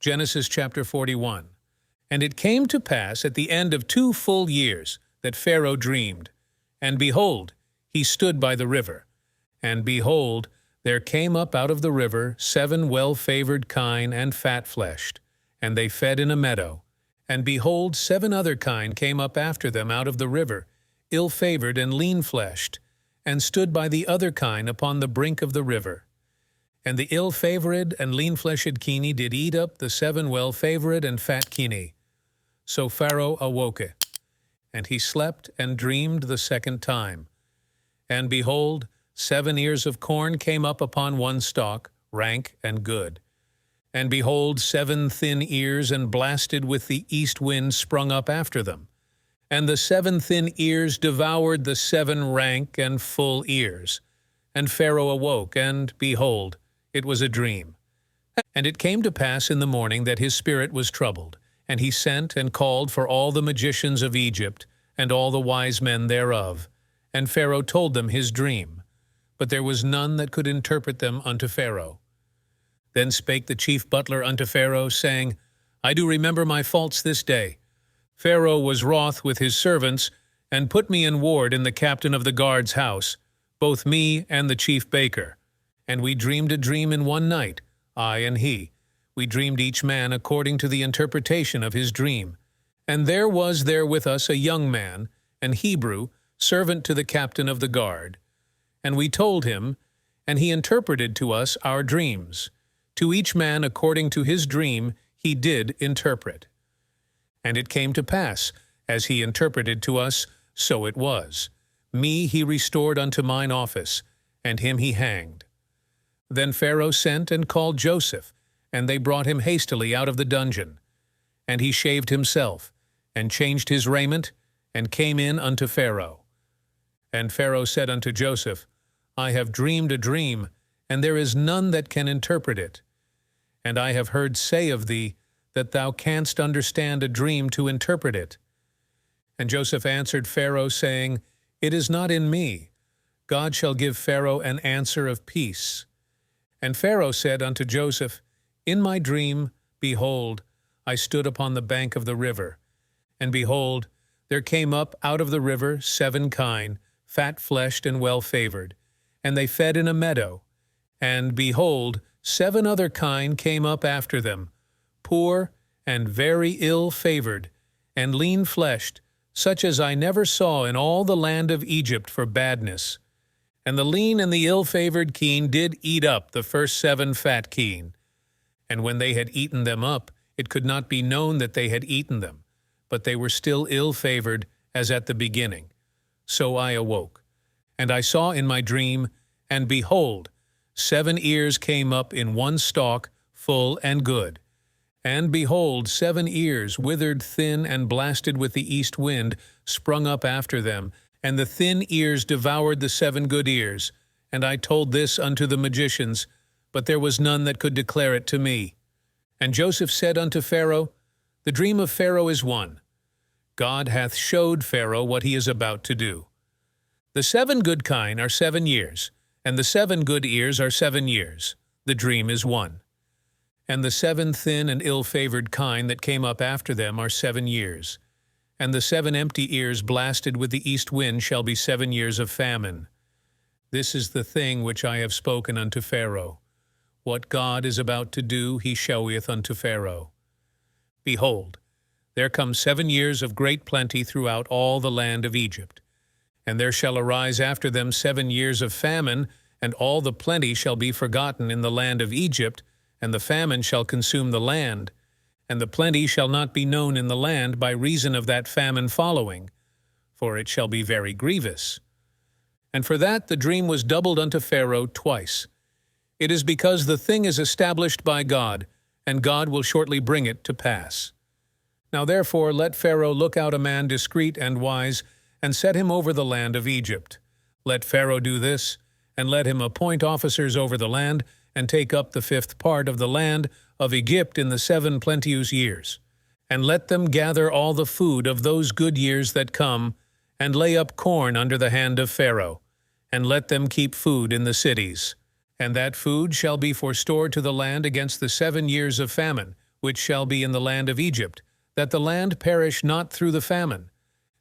Genesis chapter 41. And it came to pass at the end of 2 full years that Pharaoh dreamed. And behold, he stood by the river. And behold, there came up out of the river 7 well-favored kine and fat-fleshed, and they fed in a meadow. And behold, 7 other kine came up after them out of the river, ill-favored and lean-fleshed, and stood by the other kine upon the brink of the river. And the ill-favored and lean-fleshed kine did eat up the 7 well-favored and fat kine. So Pharaoh awoke, and he slept and dreamed the second time. And behold, 7 ears of corn came up upon one stalk, rank and good. And behold, 7 thin ears and blasted with the east wind sprung up after them. And the 7 thin ears devoured the 7 rank and full ears. And Pharaoh awoke, and behold, it was a dream. And it came to pass in the morning that his spirit was troubled, and he sent and called for all the magicians of Egypt, and all the wise men thereof. And Pharaoh told them his dream, but there was none that could interpret them unto Pharaoh. Then spake the chief butler unto Pharaoh, saying, I do remember my faults this day. Pharaoh was wroth with his servants, and put me in ward in the captain of the guard's house, both me and the chief baker. And we dreamed a dream in one night, I and he. We dreamed each man according to the interpretation of his dream. And there was there with us a young man, an Hebrew, servant to the captain of the guard. And we told him, and he interpreted to us our dreams. To each man according to his dream he did interpret. And it came to pass, as he interpreted to us, so it was. Me he restored unto mine office, and him he hanged. Then Pharaoh sent and called Joseph, and they brought him hastily out of the dungeon. And he shaved himself, and changed his raiment, and came in unto Pharaoh. And Pharaoh said unto Joseph, I have dreamed a dream, and there is none that can interpret it. And I have heard say of thee, that thou canst understand a dream to interpret it. And Joseph answered Pharaoh, saying, It is not in me. God shall give Pharaoh an answer of peace. And Pharaoh said unto Joseph, In my dream, behold, I stood upon the bank of the river. And behold, there came up out of the river 7 kine, fat-fleshed and well-favored, and they fed in a meadow. And behold, 7 other kine came up after them, poor and very ill-favored, and lean-fleshed, such as I never saw in all the land of Egypt for badness. And the lean and the ill-favored kine did eat up the first 7 fat kine. And when they had eaten them up, it could not be known that they had eaten them, but they were still ill-favored as at the beginning. So I awoke, and I saw in my dream, and behold, 7 ears came up in one stalk, full and good. And behold, 7 ears, withered thin and blasted with the east wind, sprung up after them, and the thin ears devoured the 7 good ears. And I told this unto the magicians, but there was none that could declare it to me. And Joseph said unto Pharaoh, The dream of Pharaoh is one. God hath showed Pharaoh what he is about to do. The 7 good kine are 7 years, and the 7 good ears are 7 years. The dream is one. And the 7 thin and ill-favored kine that came up after them are 7 years. And the 7 empty ears blasted with the east wind shall be 7 years of famine. This is the thing which I have spoken unto Pharaoh. What God is about to do he showeth unto Pharaoh. Behold, there come 7 years of great plenty throughout all the land of Egypt. And there shall arise after them 7 years of famine, and all the plenty shall be forgotten in the land of Egypt, and the famine shall consume the land, and the plenty shall not be known in the land by reason of that famine following, for it shall be very grievous. And for that the dream was doubled unto Pharaoh twice. It is because the thing is established by God, and God will shortly bring it to pass. Now therefore let Pharaoh look out a man discreet and wise, and set him over the land of Egypt. Let Pharaoh do this, and let him appoint officers over the land, and take up the 5th part of the land of Egypt in the 7 plenteous years. And let them gather all the food of those good years that come, and lay up corn under the hand of Pharaoh, and let them keep food in the cities. And that food shall be for store to the land against the 7 years of famine, which shall be in the land of Egypt, that the land perish not through the famine.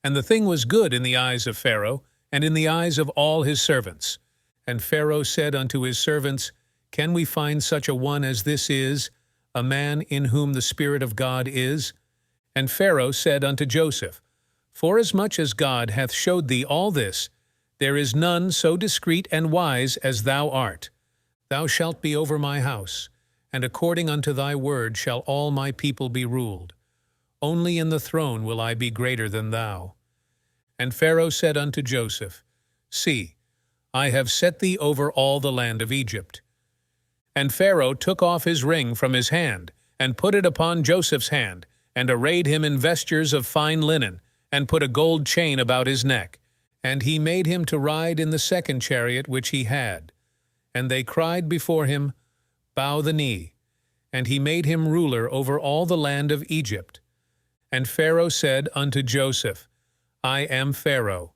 And the thing was good in the eyes of Pharaoh, and in the eyes of all his servants. And Pharaoh said unto his servants, Can we find such a one as this is, a man in whom the Spirit of God is? And Pharaoh said unto Joseph, Forasmuch as God hath showed thee all this, there is none so discreet and wise as thou art. Thou shalt be over my house, and according unto thy word shall all my people be ruled. Only in the throne will I be greater than thou. And Pharaoh said unto Joseph, See, I have set thee over all the land of Egypt. And Pharaoh took off his ring from his hand, and put it upon Joseph's hand, and arrayed him in vestures of fine linen, and put a gold chain about his neck. And he made him to ride in the second chariot which he had. And they cried before him, Bow the knee. And he made him ruler over all the land of Egypt. And Pharaoh said unto Joseph, I am Pharaoh,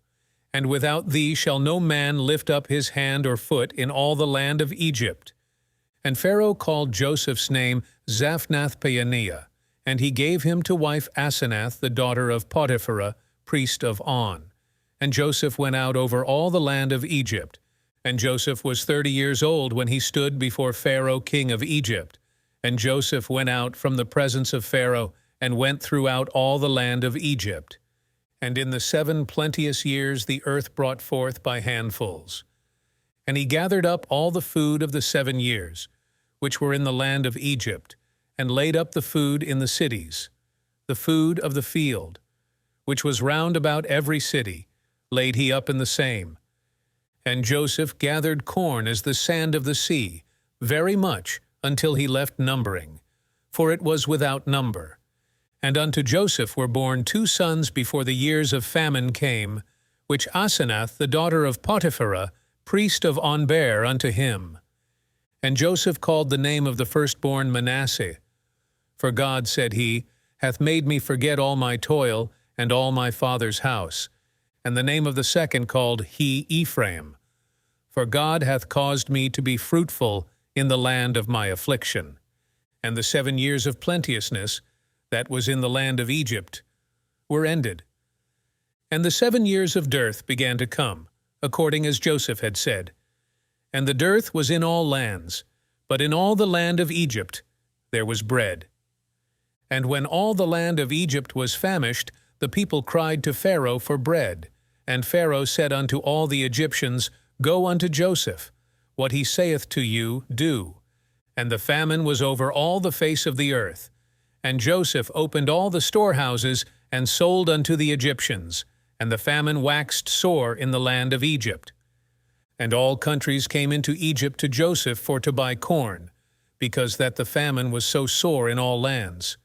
and without thee shall no man lift up his hand or foot in all the land of Egypt. And Pharaoh called Joseph's name Zaphnath-Paaneah, and he gave him to wife Asenath, the daughter of Potiphera, priest of On. And Joseph went out over all the land of Egypt. And Joseph was 30 years old when he stood before Pharaoh king of Egypt. And Joseph went out from the presence of Pharaoh, and went throughout all the land of Egypt. And in the 7 plenteous years the earth brought forth by handfuls. And he gathered up all the food of the 7 years, which were in the land of Egypt, and laid up the food in the cities. The food of the field, which was round about every city, laid he up in the same. And Joseph gathered corn as the sand of the sea, very much, until he left numbering, for it was without number. And unto Joseph were born 2 sons before the years of famine came, which Asenath, the daughter of Potiphera, priest of On, bare unto him. And Joseph called the name of the firstborn Manasseh. For God, said he, hath made me forget all my toil and all my father's house. And the name of the second called he Ephraim. For God hath caused me to be fruitful in the land of my affliction. And the 7 years of plenteousness, that was in the land of Egypt, were ended. And the 7 years of dearth began to come, according as Joseph had said. And the dearth was in all lands, but in all the land of Egypt there was bread. And when all the land of Egypt was famished, the people cried to Pharaoh for bread. And Pharaoh said unto all the Egyptians, Go unto Joseph. What he saith to you, do. And the famine was over all the face of the earth. And Joseph opened all the storehouses, and sold unto the Egyptians. And the famine waxed sore in the land of Egypt. And all countries came into Egypt to Joseph for to buy corn, because that the famine was so sore in all lands.